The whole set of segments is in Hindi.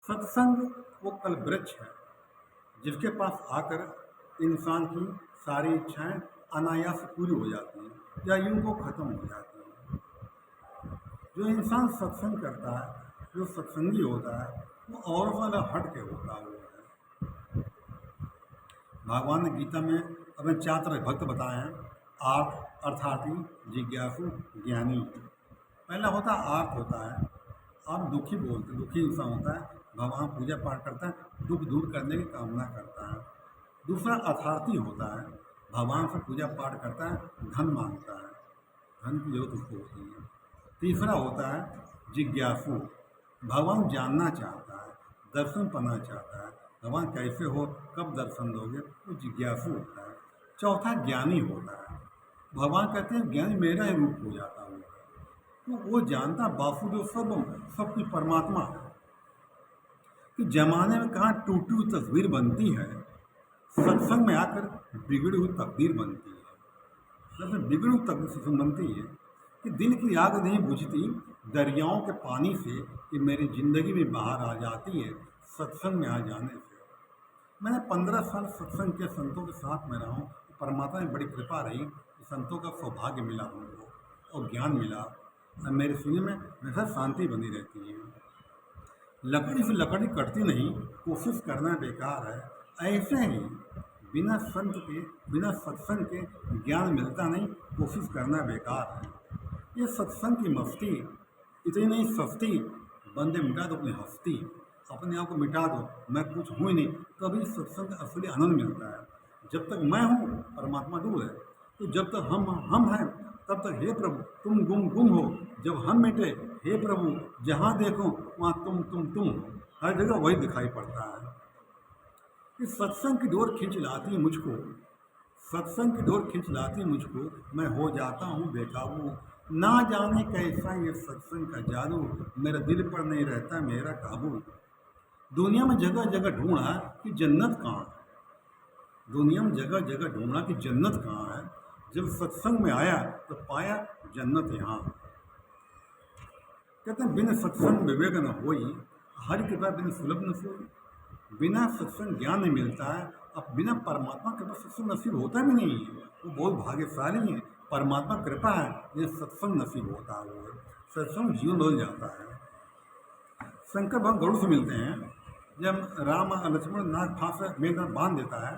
सत्संग वो कल वृक्ष है जिसके पास आकर इंसान की सारी इच्छाएं अनायास पूरी हो जाती हैं या यूं को खत्म हो जाती हैं। जो इंसान सत्संग करता है, जो सत्संगी होता है, वो और वाला हट के होता हुआ है। भगवान ने गीता में अपने चार तरह के भक्त बताए हैं। आर्थ अर्थार्थी, जिज्ञासु, ज्ञानी। पहला होता है आर्थ होता है, आप दुखी बोलते, दुखी इंसान होता है, भगवान पूजा पाठ करता है, दुख दूर करने की कामना करता है। दूसरा अर्थार्थी होता है, भगवान से पूजा पाठ करता है, धन मांगता है, धन की जरूरत उसको होती है। तीसरा होता है जिज्ञासु, भगवान जानना चाहता है, दर्शन पाना चाहता है, भगवान कैसे हो, कब दर्शन दोगे, वो जिज्ञासु होता है। चौथा ज्ञानी होता है, भगवान कहते हैं ज्ञानी मेरा ही रूप हो जाता है, तो वो जानता वासुदेव सबकी परमात्मा है कि जमाने में कहाँ टूटी हुई तस्वीर बनती है, सत्संग में आकर बिगड़ी हुई तकदीर बनती है। सबसे बिगड़ी हुई तकदीर सत्संग बनती है कि दिल की आग नहीं बुझती दरियाओं के पानी से, कि मेरी ज़िंदगी भी बाहर आ जाती है सत्संग में आ जाने से। मैंने 15 साल सत्संग के संतों के साथ में रहा हूँ। परमात्मा में बड़ी कृपा रही, संतों का सौभाग्य मिला हमको और ज्ञान मिला, और मेरे सीने में हमेशा शांति बनी रहती है। लकड़ी से लकड़ी कटती नहीं, कोशिश करना बेकार है। ऐसे ही बिना संत के, बिना सत्संग के ज्ञान मिलता नहीं, कोशिश करना बेकार है। ये सत्संग की मस्ती इतनी नहीं सस्ती, बंदे मिटा दो अपनी हस्ती, अपने आप को मिटा दो, मैं कुछ हूँ ही नहीं, तभी सत्संग का असली आनंद मिलता है। जब तक मैं हूँ परमात्मा दूर है, तो जब तक हम हैं तब तक हे प्रभु तुम गुम हो, जब हम मिटे हे प्रभु जहाँ देखो वहाँ तुम हो, हर जगह वही दिखाई पड़ता है। इस सत्संग की डोर खींच लाती है मुझको, सत्संग की डोर खींच लाती है मुझको, मैं हो जाता हूँ बेकाबू। ना जाने कैसा ये सत्संग का जादू, मेरा दिल पर नहीं रहता मेरा काबू। दुनिया में जगह जगह ढूंढा कि जन्नत कहाँ है, दुनिया में जगह जगह ढूंढा कि जन्नत कहाँ है। जब सत्संग में आया तो पाया जन्नत यहाँ। कहते हैं बिना सत्संग विवेक न होई, हरि कृपा बिन सुलभ न सोई। बिना सत्संग ज्ञान नहीं मिलता है, अब बिना परमात्मा कृपा सत्संग नसीब होता भी नहीं है। वो बहुत भाग्यशाली है, परमात्मा कृपा है ये सत्संग नसीब होता है। वो सत्संग जीवन बदल जाता है। शंकर भगवान गरुड़ से मिलते हैं, जब राम और लक्ष्मण नाग फांस मेघनाथ बांध देता है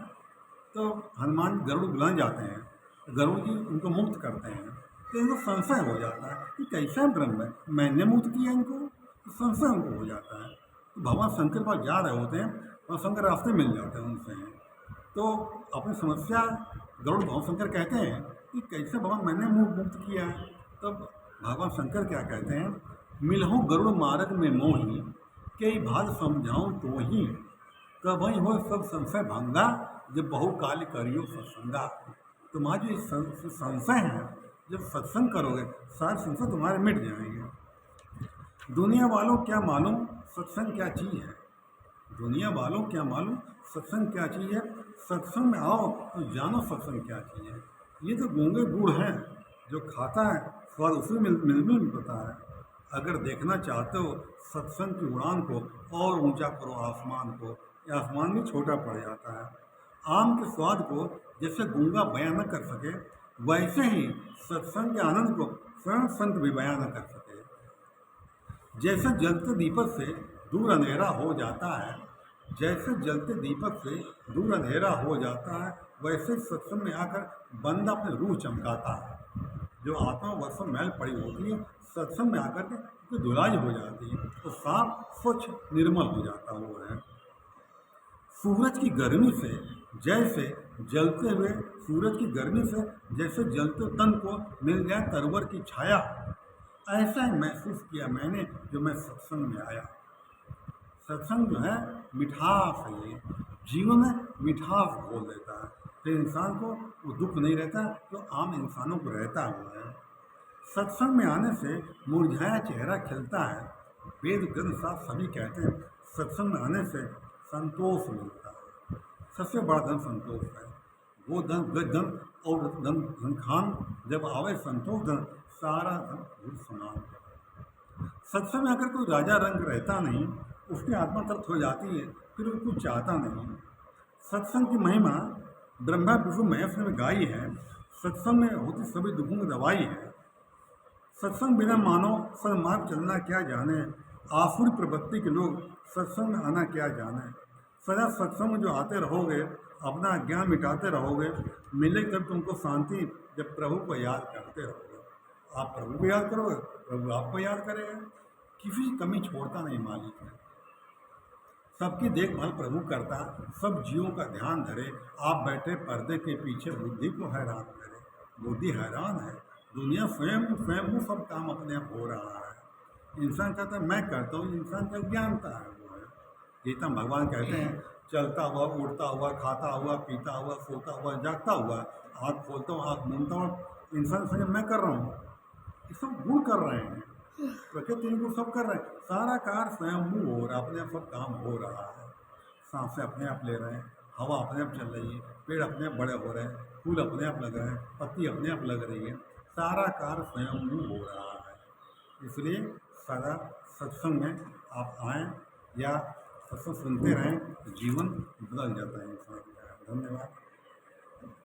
तो हनुमान गरुड़ बुलाने जाते हैं, गरुड़ जी उनको मुक्त करते हैं। तो इनको संशय हो जाता है कि कैसा ब्रह्म है, मैंने मुक्त किया इनको, तो संशय उनको हो जाता है। तो भगवान शंकर पास जा रहे होते हैं और शंकर रास्ते मिल जाते हैं उनसे, तो अपनी समस्या गरुड़ भगवान शंकर कहते हैं कि कैसे भगवान मैंने मुक्त किया है। तब भगवान शंकर क्या कहते हैं, मिलहूँ गरुड़ मार्ग में मोही, कई भाग समझाऊँ तो ही, तब वही हो सब संशय भंगा, जब बहु काल करियो सत्संगा। तुम्हारा जो संशय है, जब सत्संग करोगे सारे संशय तुम्हारे मिट जाएंगे। दुनिया वालों क्या मालूम सत्संग क्या चीज़ है, दुनिया वालों क्या मालूम सत्संग क्या चीज़ है। सत्संग में आओ तो जानो सत्संग क्या चीज़ है। ये तो गूंगे गुड़ हैं, जो खाता है स्वाद उसी मिल पता है। अगर देखना चाहते हो सत्संग की उड़ान को, और ऊंचा करो आसमान को, ये आसमान भी छोटा पड़ जाता है। आम के स्वाद को जैसे गूंगा बयां न कर सके, वैसे ही सत्संग के आनंद को स्वयं संत भी बयां न कर सके। जैसे जलते दीपक से दूर अंधेरा हो जाता है, जैसे जलते दीपक से दूर अंधेरा हो जाता है, वैसे सत्संग में आकर बंदा अपनी रूह चमकाता है। जो आत्मा वर्ष मैल पड़ी होती है, सत्संग में आकर के उसकी धुलाई हो जाती है, तो साफ स्वच्छ निर्मल हो जाता हुआ है। सूरज की गर्मी से जैसे जलते हुए, सूरज की गर्मी से जैसे जलते तन को मिल जाए तरवर की छाया, ऐसा ही महसूस किया मैंने जो मैं सत्संग में आया। सत्संग जो है मिठास है, ये जीवन में मिठास घोल देता है, तो इंसान को वो दुख नहीं रहता जो आम इंसानों को रहता हुआ है। सत्संग में आने से मुरझाया चेहरा खिलता है। वेद ग्रंथ साथ सभी कहते हैं सत्संग में आने से संतोष मिलता है। सबसे बड़ा धन संतोष है। वो धन और धन खान जब आवे संतोष धन, सारा धन समान। सत्संग में अगर कोई राजा रंग रहता नहीं, उसकी आत्मा तृप्त हो जाती है, फिर वो कुछ चाहता नहीं। सत्संग की महिमा ब्रह्मा विष्णु महेश ने गाई है। सत्संग में होती सभी दुखों की दवाई है। सत्संग बिना मानव सन्मार्ग चलना क्या जाने, आसुरी प्रवृत्ति के लोग सत्संग में आना क्या जाने। सदा सत्संग में जो आते रहोगे, अपना ज्ञान मिटाते रहोगे, मिलेगी तब तुमको शांति, जब प्रभु को याद करते रहोगे। आप प्रभु को याद करोगे, प्रभु आपको याद करेगा। किसी की कमी छोड़ता नहीं मालिक है, सबकी देखभाल प्रभु करता, सब जीवों का ध्यान धरे। आप बैठे पर्दे के पीछे बुद्धि को हैरान करे। बुद्धि हैरान है, दुनिया स्वयं स्वयं सब काम अपने आप हो रहा है। इंसान कहता है मैं करता हूँ, इंसान का ज्ञानता है वो है। गीता में भगवान कहते हैं चलता हुआ, उड़ता हुआ, खाता हुआ, पीता हुआ, सोता हुआ, जागता हुआ, आँख खोलता हूँ, आँख मूंदता हूँ, इंसान समझे मैं कर रहा हूँ। ये सब गुण कर रहे हैं, प्रकृति इनको सब कर रहे हैं। सारा कार्य स्वयं हो रहा है, अपने आप सब काम हो रहा है। सांसें अपने आप ले रहे हैं, हवा अपने आप चल रही है, पेड़ अपने आप बड़े हो रहे हैं, फूल अपने आप लग रहे हैं, पत्ती अपने आप लग रही है। सारा कार्य स्वयं हो रहा है। इसलिए सदा सत्संग में आप आएँ या सत्संग सुनते रहें, जीवन बदल जाता है इंसान का। धन्यवाद।